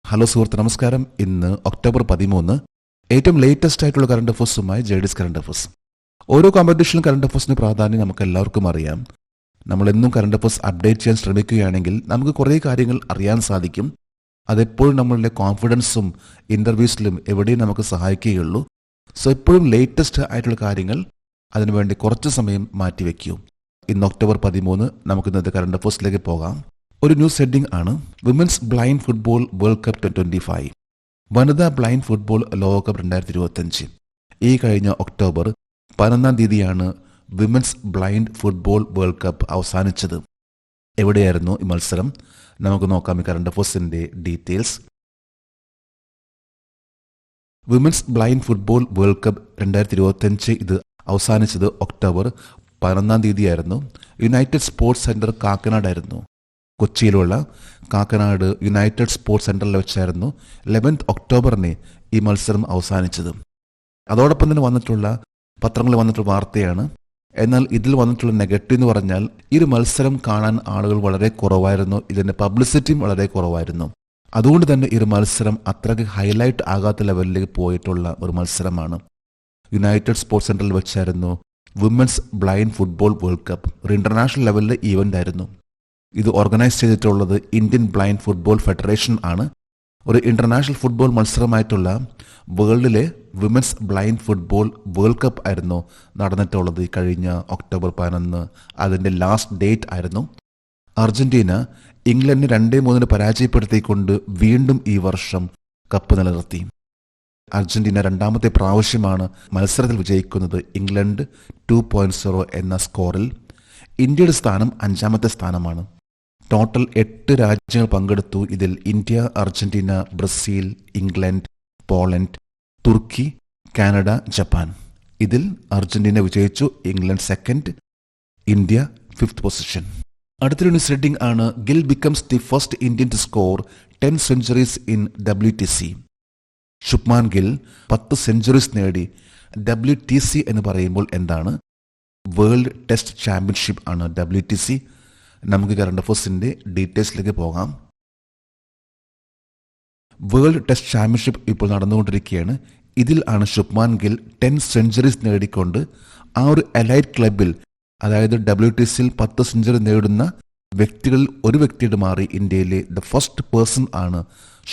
Hello സുഹൃത്ത്, നമസ്കാരം. ഇന്ന് ഒക്ടോബർ 13, ഏറ്റവും ലേറ്റസ്റ്റ് ആയിട്ടുള്ള കറണ്ട് അഫേഴ്സുമായി ജെഡിസ് കറണ്ട് അഫേഴ്സ്. ഓരോ കോമ്പറ്റീഷനും കറണ്ട് അഫേഴ്സിന് പ്രാധാന്യം നമുക്ക് എല്ലാവർക്കും അറിയാം. നമ്മളെന്നും കറണ്ട് അഫേഴ്സ് അപ്ഡേറ്റ് ചെയ്യാൻ ശ്രമിക്കുകയാണെങ്കിൽ നമുക്ക് കുറേ കാര്യങ്ങൾ അറിയാൻ സാധിക്കും. അതെപ്പോഴും നമ്മളുടെ കോൺഫിഡൻസും ഇൻ്റർവ്യൂസിലും എവിടെയും നമുക്ക് സഹായിക്കുകയുള്ളൂ. സോ എപ്പോഴും ലേറ്റസ്റ്റ് ആയിട്ടുള്ള കാര്യങ്ങൾ അതിനുവേണ്ടി കുറച്ച് സമയം മാറ്റിവെക്കൂ. ഇന്ന് ഒക്ടോബർ 13 നമുക്ക് ഇന്നത്തെ കറണ്ട് അഫേഴ്സിലേക്ക് പോകാം. ഒരു ന്യൂസ് ഹെഡിംഗ് ആണ് women's blind football world cup 2025. വനിതാ ബ്ലൈൻഡ് ഫുട്ബോൾ ലോകകപ്പ് 2025. ഈ കഴിഞ്ഞ October 11 women's blind football world cup അവസാനിച്ചത്. എവിടെയായിരുന്നു ഈ മത്സരം? നമുക്ക് നോക്കാം ഈ കറണ്ട് അഫേഴ്സിന്റെ details. Women's blind football world cup 2025 ഇത് അവസാനിച്ചത് ഒക്ടോബർ 11 യുണൈറ്റഡ് സ്പോർട്സ് സെന്റർ കാക്കനാടായിരുന്നു. കൊച്ചിയിലുള്ള കാക്കനാട് യുണൈറ്റഡ് സ്പോർട്സ് സെന്ററിൽ വെച്ചായിരുന്നു 11 ഒക്ടോബറിന് ഈ മത്സരം അവസാനിച്ചത്. അതോടൊപ്പം തന്നെ പത്രങ്ങളിൽ വന്നിട്ടുള്ള വാർത്തയാണ്. എന്നാൽ ഇതിൽ വന്നിട്ടുള്ള നെഗറ്റീവ് എന്ന് പറഞ്ഞാൽ ഈ ഒരു മത്സരം കാണാൻ ആളുകൾ വളരെ കുറവായിരുന്നു. ഇതിന്റെ പബ്ലിസിറ്റിയും വളരെ കുറവായിരുന്നു. അതുകൊണ്ട് തന്നെ ഈ ഒരു മത്സരം അത്രയ്ക്ക് ഹൈലൈറ്റ് ആകാത്ത ലെവലിലേക്ക് പോയിട്ടുള്ള ഒരു മത്സരമാണ്. യുണൈറ്റഡ് സ്പോർട്സ് സെന്ററിൽ വെച്ചായിരുന്നു women's blind football world cup. ഒരു ഇന്റർനാഷണൽ ലെവലിലെ ഈവന്റ് ആയിരുന്നു. ഇത് ഓർഗനൈസ് ചെയ്തിട്ടുള്ളത് ഇന്ത്യൻ ബ്ലൈൻഡ് ഫുട്ബോൾ ഫെഡറേഷൻ ആണ്. ഒരു ഇന്റർനാഷണൽ ഫുട്ബോൾ മത്സരമായിട്ടുള്ള വേൾഡിലെ women's blind football world cup ആയിരുന്നു നടന്നിട്ടുള്ളത് ഈ കഴിഞ്ഞ ഒക്ടോബർ 11. അതിന്റെ ലാസ്റ്റ് ഡേറ്റ് ആയിരുന്നു. അർജന്റീന ഇംഗ്ലണ്ടിന് 2-3 പരാജയപ്പെടുത്തിക്കൊണ്ട് വീണ്ടും ഈ വർഷം കപ്പ് നിലനിർത്തി. അർജന്റീന രണ്ടാമത്തെ പ്രാവശ്യമാണ് മത്സരത്തിൽ വിജയിക്കുന്നത്. ഇംഗ്ലണ്ട് 2.0 എന്ന സ്കോറിൽ. ഇന്ത്യയുടെ സ്ഥാനം 5ാമത്തെ സ്ഥാനമാണ്. ടോട്ടൽ 8 രാജ്യങ്ങൾ പങ്കെടുത്തു. ഇതിൽ India, Argentina, Brazil, England, Poland, തുർക്കി, കാനഡ, ജപ്പാൻ. ഇതിൽ അർജന്റീന വിജയിച്ചു. England 2nd, India 5th position. അടുത്തൊരു ന്യൂസ് ഹെഡിംഗ് ആണ് Gill becomes the first Indian to score 10 centuries in WTC. Shubman Gill 10 centuries നേടി. WTC എന്ന് പറയുമ്പോൾ എന്താണ്? വേൾഡ് ടെസ്റ്റ് ചാമ്പ്യൻഷിപ്പ് ആണ് WTC. നമുക്ക് കറണ്ട് അഫേഴ്സിന്റെ ഡീറ്റെയിൽസിലേക്ക് പോകാം. വേൾഡ് ടെസ്റ്റ് ചാമ്പ്യൻഷിപ്പ് ഇപ്പോൾ നടന്നുകൊണ്ടിരിക്കുകയാണ്. ഇതിൽ ആണ് ശുഭ്മാൻ ഗിൽ 10 സെഞ്ചുറീസ് നേടിക്കൊണ്ട് ആ ഒരു എലൈറ്റ് ക്ലബിൽ, അതായത് WTCയിൽ 10 സെഞ്ചുറി നേടുന്ന വ്യക്തികളിൽ ഒരു വ്യക്തിയുടെ മാറി ഇന്ത്യയിലെ ദ ഫസ്റ്റ് പേഴ്സൺ ആണ്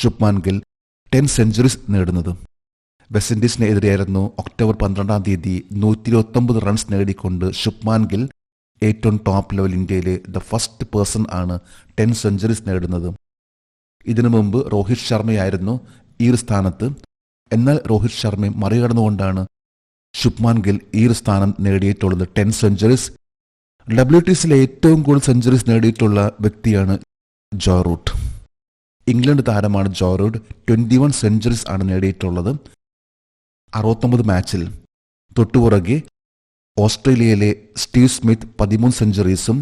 ശുഭ്മാൻ ഗിൽ 10 സെഞ്ചുറീസ് നേടുന്നത്. വെസ്റ്റ് ഇൻഡീസിനെതിരെയായിരുന്നു ഒക്ടോബർ 12 129 റൺസ് നേടിക്കൊണ്ട് ശുഭ്മാൻ ഗിൽ ഏറ്റവും ടോപ്പ് ലെവൽ ഇന്ത്യയിലെ ദ ഫസ്റ്റ് പേഴ്സൺ ആണ് 10 സെഞ്ചുറീസ് നേടുന്നത്. ഇതിനു മുമ്പ് രോഹിത് ശർമ്മയായിരുന്നു ഈ ഒരു സ്ഥാനത്ത്. എന്നാൽ രോഹിത് ശർമ്മയെ മറികടന്നുകൊണ്ടാണ് ശുഭ്മാൻ ഗിൽ ഈ ഒരു സ്ഥാനം നേടിയിട്ടുള്ളത്. 10 സെഞ്ചുറീസ്. WTCയിലെ ഏറ്റവും കൂടുതൽ സെഞ്ചുറീസ് നേടിയിട്ടുള്ള വ്യക്തിയാണ് ജോ റൂട്ട്. ഇംഗ്ലണ്ട് താരമാണ് ജോ റൂട്ട്. 21 സെഞ്ചുറീസ് ആണ് നേടിയിട്ടുള്ളത് 69 മാച്ചിൽ. തൊട്ടുപുറകെ ഓസ്ട്രേലിയയിലെ സ്റ്റീവ് സ്മിത്ത് 13 സെഞ്ചുറീസും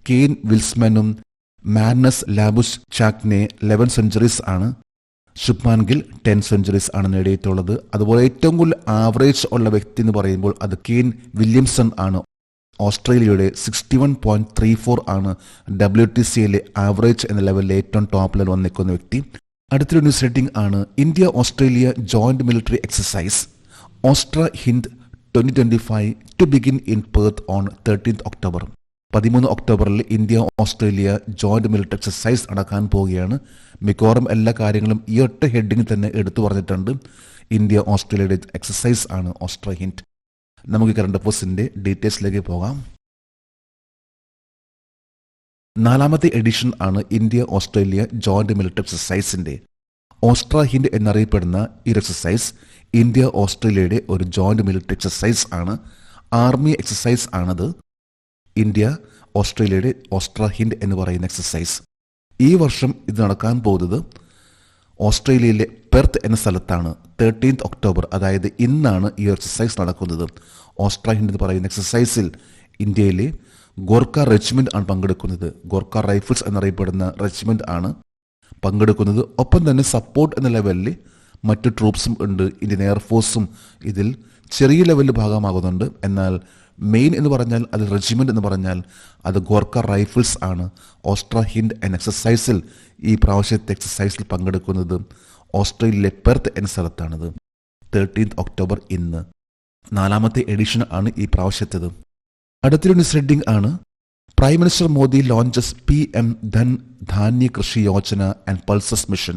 കെയ്ൻ വിൽസ്മാനും മാഗ്നസ് ലാബുഷ് ചാക്നെ 11 സെഞ്ചുറീസ് ആണ്. ശുഭ്മാൻ ഗിൽ 10 സെഞ്ചുറീസ് ആണ് നേടിയിട്ടുള്ളത്. അതുപോലെ ഏറ്റവും കൂടുതൽ ആവറേജ് ഉള്ള വ്യക്തി എന്ന് പറയുമ്പോൾ അത് കെയ്ൻ വില്യംസൺ ആണ്. ഓസ്ട്രേലിയയുടെ 61.34 ആണ് WTCയിലെ ആവറേജ് എന്ന ലെവലിൽ ഏറ്റവും ടോപ്പ് ലെവൽ വന്നിരിക്കുന്ന വ്യക്തി. അടുത്തൊരു ന്യൂസ് ഹെഡിംഗ് ആണ് India Australia joint military exercise AustraHind 2025 to begin in Perth on 13 October. 13 ഒക്ടോബറിൽ India Australia joint military exercise നടക്കാൻ പോവുകയാണ്. മിക്കവാറും എല്ലാ കാര്യങ്ങളും ഈ ഒറ്റ ഹെഡിങ് തന്നെ എടുത്തു പറഞ്ഞിട്ടുണ്ട്. ഇന്ത്യ ഓസ്ട്രേലിയയുടെ എക്സസൈസ് ആണ് ഓസ്ട്ര ഹിന്ദ്. നമുക്ക് കറണ്ട് അഫേഴ്സിന്റെ ഡീറ്റെയിൽസിലേക്ക് പോകാം. 4ാമത്തെ എഡിഷൻ ആണ് ഇന്ത്യ ഓസ്ട്രേലിയ ജോയിന്റ് മിലിറ്ററി എക്സസൈസിന്റെ. ഓസ്ട്ര ഹിന്ദ് എന്നറിയപ്പെടുന്ന ഈ എക്സസൈസ് ഇന്ത്യ ഓസ്ട്രേലിയയുടെ ഒരു ജോയിന്റ് മിലിറ്ററി എക്സസൈസ് ആണ്. ആർമി എക്സസൈസ് ആണത്. ഇന്ത്യ ഓസ്ട്രേലിയയുടെ ഓസ്ട്ര ഹിന്ദ് എന്ന് പറയുന്ന എക്സസൈസ്. ഈ വർഷം ഇത് നടക്കാൻ പോകുന്നത് ഓസ്ട്രേലിയയിലെ പെർത്ത് എന്ന സ്ഥലത്താണ്. 13 ഒക്ടോബർ, അതായത് ഇന്നാണ് ഈ എക്സസൈസ് നടക്കുന്നത്. ഓസ്ട്ര ഹിന്ദ് എന്ന് പറയുന്ന എക്സസൈസിൽ ഇന്ത്യയിലെ ഗോർഖ റെജിമെന്റ് ആണ് പങ്കെടുക്കുന്നത്. ഗോർഖ റൈഫിൾസ് എന്നറിയപ്പെടുന്ന റെജിമെന്റ് ആണ് പങ്കെടുക്കുന്നത്. ഒപ്പം തന്നെ സപ്പോർട്ട് എന്ന ലെവലിൽ മറ്റു ട്രൂപ്സും ഉണ്ട്. ഇന്ത്യൻ എയർഫോഴ്സും ഇതിൽ ചെറിയ ലെവലിൽ ഭാഗമാകുന്നുണ്ട്. എന്നാൽ മെയിൻ എന്ന് പറഞ്ഞാൽ അത് റെജിമെന്റ് എന്ന് പറഞ്ഞാൽ അത് ഗോർഖ റൈഫിൾസ് ആണ്. ഓസ്ട്ര ഹിൻഡ് എന്ന എക്സസൈസിൽ ഈ പ്രാവശ്യത്തെ എക്സസൈസിൽ പങ്കെടുക്കുന്നത് ഓസ്ട്രേലിയയിലെ പെർത്ത് എന്ന സ്ഥലത്താണിത്. 13 ഒക്ടോബർ ഇന്ന് 4ാമത്തെ എഡിഷൻ ആണ് ഈ പ്രാവശ്യത്തേത്. അടുത്തൊരു ന്യൂസ് ഹെഡിംഗ് ആണ് prime minister Modi launches PM Dhan ധാന്യ കൃഷി Yojana and pulses mission.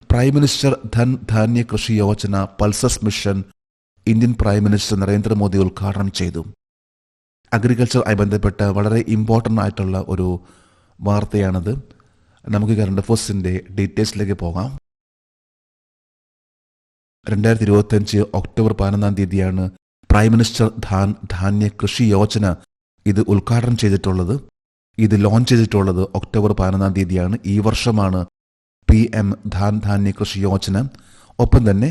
Prime minister Dhan ധാന്യ കൃഷി Yojana pulses mission Indian prime minister Narendra Modi ഉദ്ഘാടനം ചെയ്തു. അഗ്രികൾച്ചറുമായി ബന്ധപ്പെട്ട വളരെ ഇമ്പോർട്ടൻ്റ് ആയിട്ടുള്ള ഒരു വാർത്തയാണത്. നമുക്ക് കറണ്ട് അഫയേഴ്സിൻ്റെ ഡീറ്റെയിൽസിലേക്ക് പോകാം. 2025 ഒക്ടോബർ 11 തീയതിയാണ് പ്രൈം മിനിസ്റ്റർ ധാന്യ കൃഷി യോജന ഇത് ഉദ്ഘാടനം ചെയ്തിട്ടുള്ളത്. ഇത് ലോഞ്ച് ചെയ്തിട്ടുള്ളത് ഒക്ടോബർ 11 തീയതിയാണ്. ഈ വർഷമാണ് PM ധാന്യ കൃഷി യോജന. ഒപ്പം തന്നെ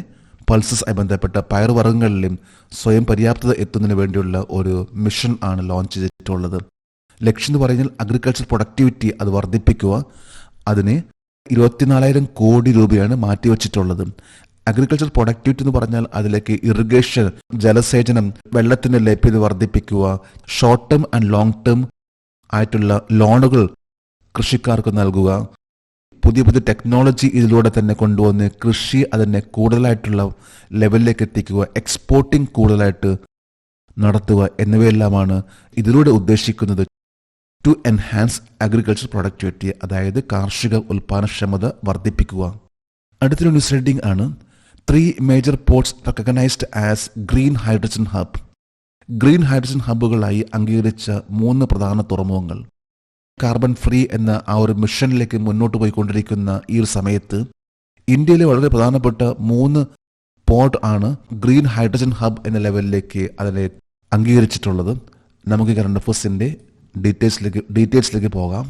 പൾസസ് ബന്ധപ്പെട്ട പയറുവർഗ്ഗങ്ങളിലും സ്വയം പര്യാപ്തത എത്തുന്നതിന് വേണ്ടിയുള്ള ഒരു മിഷൻ ആണ് ലോഞ്ച് ചെയ്തിട്ടുള്ളത്. ലക്ഷ്യം എന്ന് പറഞ്ഞാൽ അഗ്രികൾച്ചർ പ്രൊഡക്ടിവിറ്റി അത് വർദ്ധിപ്പിക്കുക. അതിന് 24,000 കോടി രൂപയാണ് മാറ്റിവെച്ചിട്ടുള്ളത്. അഗ്രികൾച്ചർ പ്രൊഡക്ടിവിറ്റി എന്ന് പറഞ്ഞാൽ അതിലേക്ക് ഇറിഗേഷൻ, ജലസേചനം, വെള്ളത്തിന്റെ ലഭ്യത വർദ്ധിപ്പിക്കുക, short term and long term ആയിട്ടുള്ള ലോണുകൾ കൃഷിക്കാർക്ക് നൽകുക, പുതിയ പുതിയ ടെക്നോളജി ഇതിലൂടെ തന്നെ കൊണ്ടുവന്ന് കൃഷി അതിനെ കൂടുതലായിട്ടുള്ള ലെവലിലേക്ക് എത്തിക്കുക, എക്സ്പോർട്ടിംഗ് കൂടുതലായിട്ട് നടത്തുക എന്നിവയെല്ലാമാണ് ഇതിലൂടെ ഉദ്ദേശിക്കുന്നത്. ടു എൻഹാൻസ് അഗ്രികൾച്ചർ പ്രൊഡക്ടിവിറ്റി, അതായത് കാർഷിക ഉൽപാദനക്ഷമത വർദ്ധിപ്പിക്കുക. അടുത്തൊരു ന്യൂസ് ഹെഡിംഗ് ആണ് 3 major ports recognised as green hydrogen hub. Green hydrogen ഹബ്ബുകളായി അംഗീകരിച്ച 3 പ്രധാന തുറമുഖങ്ങൾ. കാർബൺ ഫ്രീ എന്ന ആ ഒരു മിഷനിലേക്ക് മുന്നോട്ട് പോയിക്കൊണ്ടിരിക്കുന്ന ഈ ഒരു സമയത്ത് ഇന്ത്യയിലെ വളരെ പ്രധാനപ്പെട്ട 3 പോർട്ട് ആണ് ഗ്രീൻ ഹൈഡ്രജൻ ഹബ് എന്ന ലെവലിലേക്ക് അതിനെ അംഗീകരിച്ചിട്ടുള്ളത്. നമുക്ക് കറണ്ട് അഫയേഴ്സിന്റെ ഡീറ്റെയിൽസിലേക്ക് പോകാം.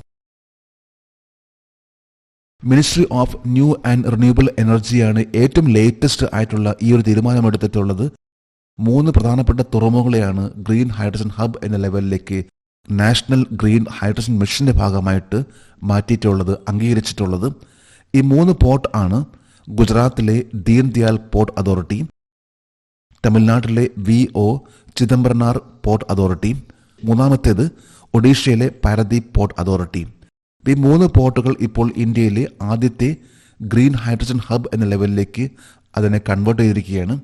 Ministry of new and renewable എനർജിയാണ് ഏറ്റവും ലേറ്റസ്റ്റ് ആയിട്ടുള്ള ഈ ഒരു തീരുമാനമെടുത്തിട്ടുള്ളത്. 3 പ്രധാനപ്പെട്ട തുറമുഖങ്ങളെയാണ് ഗ്രീൻ ഹൈഡ്രജൻ ഹബ് എന്ന ലെവലിലേക്ക് നാഷണൽ ഗ്രീൻ ഹൈഡ്രജൻ മിഷന്റെ ഭാഗമായിട്ട് മാറ്റിയിട്ടുള്ളത്, അംഗീകരിച്ചിട്ടുള്ളത്. ഈ 3 പോർട്ട് ആണ് ഗുജറാത്തിലെ ദീൻ ദയാൽ പോർട്ട് അതോറിറ്റി, തമിഴ്നാട്ടിലെ VO ചിദംബരനാർ പോർട്ട് അതോറിറ്റി, മൂന്നാമത്തേത് ഒഡീഷയിലെ പാരദീപ് പോർട്ട് അതോറിറ്റി. ഈ 3 പോർട്ടുകൾ ഇപ്പോൾ ഇന്ത്യയിലെ ആദ്യത്തെ ഗ്രീൻ ഹൈഡ്രജൻ ഹബ് എന്ന ലെവലിലേക്ക് അതിനെ കൺവേർട്ട് ചെയ്തിരിക്കുകയാണ്.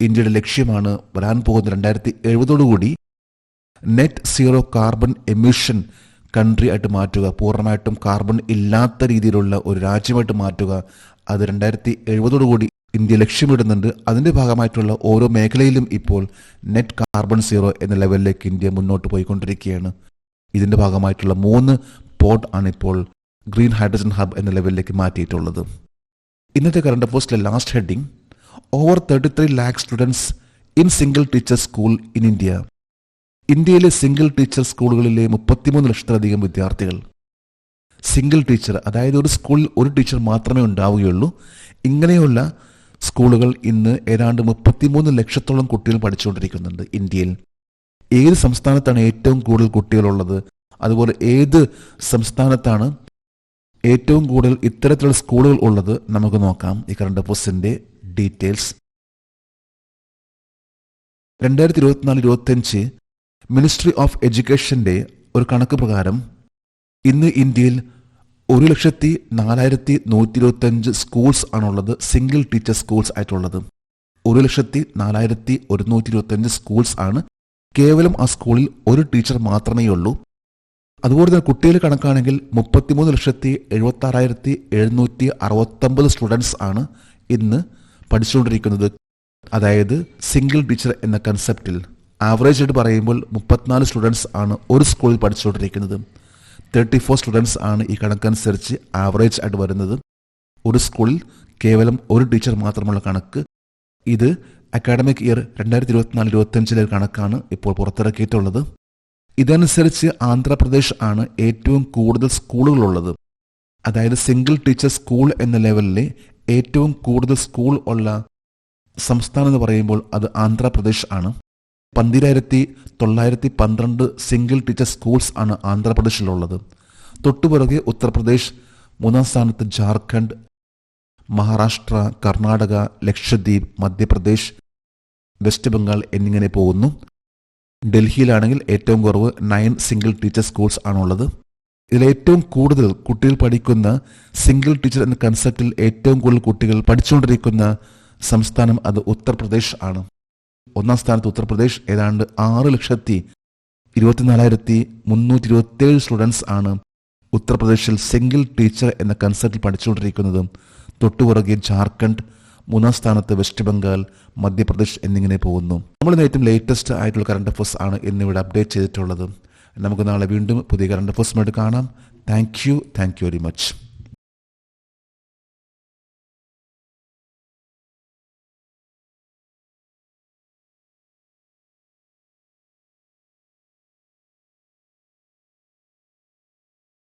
ഇന്ത്യയുടെ ലക്ഷ്യമാണ് വരാൻ പോകുന്ന 2070 net zero carbon emission country ആയിട്ട് മാറ്റുക, പൂർണ്ണമായിട്ടും കാർബൺ ഇല്ലാത്ത രീതിയിലുള്ള ഒരു രാജ്യമായിട്ട് മാറ്റുക. അത് 2070 ഇന്ത്യ ലക്ഷ്യമിടുന്നുണ്ട്. അതിൻ്റെ ഭാഗമായിട്ടുള്ള ഓരോ മേഖലയിലും ഇപ്പോൾ നെറ്റ് കാർബൺ സീറോ എന്ന ലെവലിലേക്ക് ഇന്ത്യ മുന്നോട്ട് പോയിക്കൊണ്ടിരിക്കുകയാണ്. ഇതിൻ്റെ ഭാഗമായിട്ടുള്ള 3 പോർട്ട് ആണ് ഇപ്പോൾ ഗ്രീൻ ഹൈഡ്രജൻ ഹബ് എന്ന ലെവലിലേക്ക് മാറ്റിയിട്ടുള്ളത്. ഇന്നത്തെ കറണ്ട് അഫയേഴ്സിലെ last heading over 33 lakh students in single teacher school in India. ഇന്ത്യയിലെ സിംഗിൾ ടീച്ചർ സ്കൂളുകളിലെ 33 ലക്ഷത്തിലധികം വിദ്യാർത്ഥികൾ. സിംഗിൾ ടീച്ചർ, അതായത് ഒരു സ്കൂളിൽ ഒരു ടീച്ചർ മാത്രമേ ഉണ്ടാവുകയുള്ളൂ. ഇങ്ങനെയുള്ള സ്കൂളുകൾ ഇന്ന് ഏതാണ്ട് 33 ലക്ഷത്തോളം കുട്ടികൾ പഠിച്ചുകൊണ്ടിരിക്കുന്നുണ്ട് ഇന്ത്യയിൽ. ഏത് സംസ്ഥാനത്താണ് ഏറ്റവും കൂടുതൽ കുട്ടികളുള്ളത്, അതുപോലെ ഏത് സംസ്ഥാനത്താണ് ഏറ്റവും കൂടുതൽ ഇത്തരത്തിലുള്ള സ്കൂളുകൾ ഉള്ളത്, നമുക്ക് നോക്കാം ഈ കറണ്ട് അഫയേഴ്സിന്റെ ഡീറ്റെയിൽസ്. 2024-25 മിനിസ്ട്രി ഓഫ് എഡ്യൂക്കേഷന്റെ ഒരു കണക്ക് പ്രകാരം ഇന്ന് ഇന്ത്യയിൽ 1,04,125 സ്കൂൾസ് ആണുള്ളത്, സിംഗിൾ ടീച്ചർ സ്കൂൾസ് ആയിട്ടുള്ളത്. 1,04,125 സ്കൂൾസ് ആണ്. കേവലം ആ സ്കൂളിൽ ഒരു ടീച്ചർ മാത്രമേ ഉള്ളൂ. അതുപോലെ തന്നെ കുട്ടികളുടെ കണക്കാണെങ്കിൽ 33,76,769 സ്റ്റുഡൻസ് ആണ് ഇന്ന് പഠിച്ചുകൊണ്ടിരിക്കുന്നത്. അതായത് സിംഗിൾ ടീച്ചർ എന്ന കൺസെപ്റ്റിൽ ആവറേജ് ആയിട്ട് പറയുമ്പോൾ 34 സ്റ്റുഡൻസ് ആണ് ഒരു സ്കൂളിൽ പഠിച്ചുകൊണ്ടിരിക്കുന്നത്. 34 സ്റ്റുഡൻസ് ആണ് ഈ കണക്കനുസരിച്ച് ആവറേജ് ആയിട്ട് വരുന്നത്. ഒരു സ്കൂളിൽ കേവലം ഒരു ടീച്ചർ മാത്രമുള്ള കണക്ക്. ഇത് അക്കാഡമിക് ഇയർ 2024-25 കണക്കാണ് ഇപ്പോൾ പുറത്തിറക്കിയിട്ടുള്ളത്. ഇതനുസരിച്ച് ആന്ധ്രാപ്രദേശ് ആണ് ഏറ്റവും കൂടുതൽ സ്കൂളുകളുള്ളത്. അതായത് സിംഗിൾ ടീച്ചർ സ്കൂൾ എന്ന ലെവലിലെ ഏറ്റവും കൂടുതൽ സ്കൂൾ ഉള്ള സംസ്ഥാനം എന്ന് പറയുമ്പോൾ അത് ആന്ധ്രാപ്രദേശ് ആണ്. 12,912 സിംഗിൾ ടീച്ചർ സ്കൂൾസ് ആണ് ആന്ധ്രാപ്രദേശിലുള്ളത്. തൊട്ടുപിറകെ ഉത്തർപ്രദേശ്, 3-ാം സ്ഥാനത്ത് ജാർഖണ്ഡ്, മഹാരാഷ്ട്ര, കർണാടക, ലക്ഷദ്വീപ്, മധ്യപ്രദേശ്, വെസ്റ്റ് ബംഗാൾ എന്നിങ്ങനെ പോകുന്നു. ഡൽഹിയിലാണെങ്കിൽ ഏറ്റവും കുറവ് 9 സിംഗിൾ ടീച്ചർ സ്കൂൾസ് ആണുള്ളത്. ഇതിൽ ഏറ്റവും കൂടുതൽ കുട്ടികൾ പഠിക്കുന്ന സിംഗിൾ ടീച്ചർ എന്ന കൺസെപ്റ്റിൽ ഏറ്റവും കൂടുതൽ കുട്ടികൾ പഠിച്ചുകൊണ്ടിരിക്കുന്ന സംസ്ഥാനം അത് ഉത്തർപ്രദേശ് ആണ്. ഒന്നാം സ്ഥാനത്ത് ഉത്തർപ്രദേശ്. ഏതാണ്ട് 6,24,327 സ്റ്റുഡൻസ് ആണ് ഉത്തർപ്രദേശിൽ സിംഗിൾ ടീച്ചർ എന്ന കൺസെപ്റ്റിൽ പഠിച്ചുകൊണ്ടിരിക്കുന്നത്. തൊട്ടുപുറകെ ജാർഖണ്ഡ്, മൂന്നാം സ്ഥാനത്ത് വെസ്റ്റ് ബംഗാൾ, മധ്യപ്രദേശ് എന്നിങ്ങനെ പോകുന്നു. നമ്മളിന്ന് ഏറ്റവും ലേറ്റസ്റ്റ് ആയിട്ടുള്ള കറണ്ട് അഫയേഴ്സ് ആണ് ഇന്നിവിടെ അപ്ഡേറ്റ് ചെയ്തിട്ടുള്ളത്. നമുക്ക് നാളെ വീണ്ടും പുതിയ കറണ്ട് അഫയേഴ്സുമായിട്ട് കാണാം. Thank you very much.